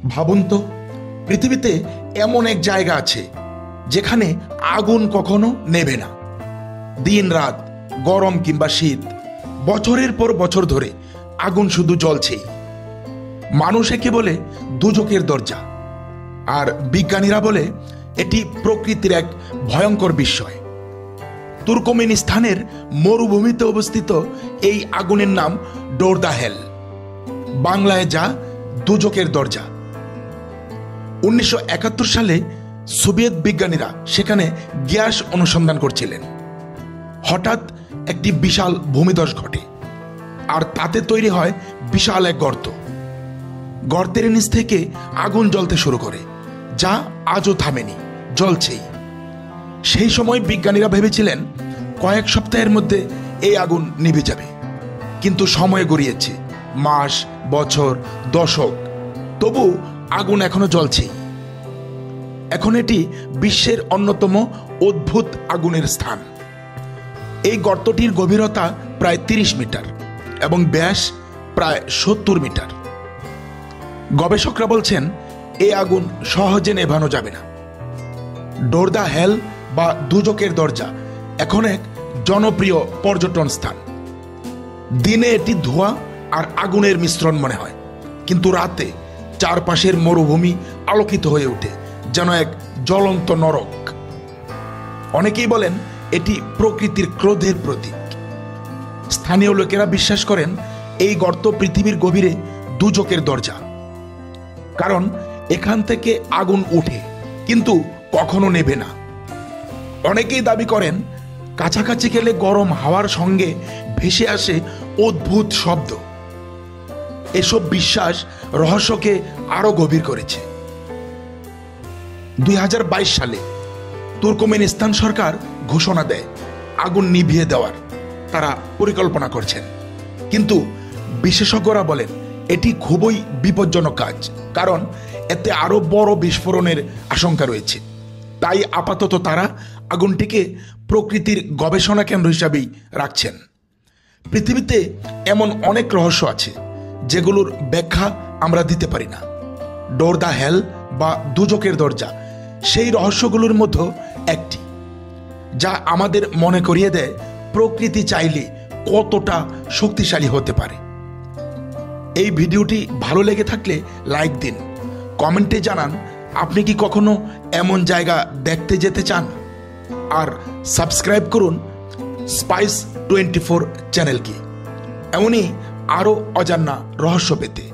ভাবুন তো, পৃথিবীতে এমন এক জায়গা আছে যেখানে আগুন কখনো নেভে না। দিন রাত, গরম কিংবা শীত, বছরের পর বছর ধরে আগুন শুধু জ্বলছেই। মানুষ একে বলে দুজকের দরজা, আর বিজ্ঞানীরা বলে এটি প্রকৃতির এক ভয়ঙ্কর বিস্ময়। তুর্কমেনিস্তানের মরুভূমিতে অবস্থিত এই আগুনের নাম ডোরদাহেল, বাংলায় যা দুজকের দরজা। 1971 সালে সোভিয়েত বিজ্ঞানীরা সেখানে গ্যাস অনুসন্ধান করছিলেন। হঠাৎ একটি বিশাল ভূমিধস ঘটে, আর তাতে তৈরি হয় বিশাল এক গর্ত। গর্তের নিচ থেকে আগুন জ্বলতে শুরু করে, যা আজও থামেনি, জ্বলছেই। সেই সময় বিজ্ঞানীরা ভেবেছিলেন কয়েক সপ্তাহের মধ্যে এই আগুন নিভে যাবে, কিন্তু সময় গড়িয়েছে মাস, বছর, দশক, তবু আগুন এখনো জ্বলছেই। এখন এটি বিশ্বের অন্যতম অদ্ভুত আগুনের স্থান। এই গর্তটির গভীরতা প্রায় 30 মিটার এবং ব্যাস প্রায় 70 মিটার। গবেষকরা বলছেন এই আগুন সহজে নেভানো যাবে না। ডোরদাহেল বা দুজকের দরজা এখন এক জনপ্রিয় পর্যটন স্থান। দিনে এটি ধোঁয়া আর আগুনের মিশ্রণ মনে হয়, কিন্তু রাতে চারপাশের মরুভূমি আলোকিত হয়ে ওঠে, যেন এক জ্বলন্ত নরক। অনেকেই বলেন এটি প্রকৃতির ক্রোধের প্রতীক। স্থানীয় লোকেরা বিশ্বাস করেন এই গর্ত পৃথিবীর গভীরে দুজকের দরজা, কারণ এখান থেকে আগুন ওঠে কিন্তু কখনো নেভে না। অনেকেই দাবি করেন কাছাকাছি গেলে গরম হাওয়ার সঙ্গে ভেসে আসে অদ্ভুত শব্দ। এসব বিশ্বাস রহস্যকে আরো গভীর করেছে। 2022 সালে তুর্কমেনিস্তান সরকার ঘোষণা দেয় আগুন নিভিয়ে দেওয়ার তারা পরিকল্পনা করছেন, কিন্তু বিশেষজ্ঞরা বলেন এটি খুবই বিপজ্জনক কাজ, কারণ এতে আরো বড় বিস্ফোরণের আশঙ্কা রয়েছে। তাই আপাতত তারা আগুনটিকে প্রকৃতির গবেষণা কেন্দ্র হিসাবেই রাখছেন। পৃথিবীতে এমন অনেক রহস্য আছে যেগুলোর ব্যাখ্যা আমরা দিতে পারি না। ডোরদাহেল বা দুজকের দরজা সেই রহস্যগুলোর মধ্যে একটি, যা আমাদের মনে করিয়ে দেয় প্রকৃতি চাইলে কতটা শক্তিশালী হতে পারে। এই ভিডিওটি ভালো লেগে থাকলে লাইক দিন, কমেন্টে জানান আপনি কি কখনো এমন জায়গা দেখতে যেতে চান, আর সাবস্ক্রাইব করুন স্পাইস 24 চ্যানেলকে এমনই আরও অজানা রহস্য পেতে।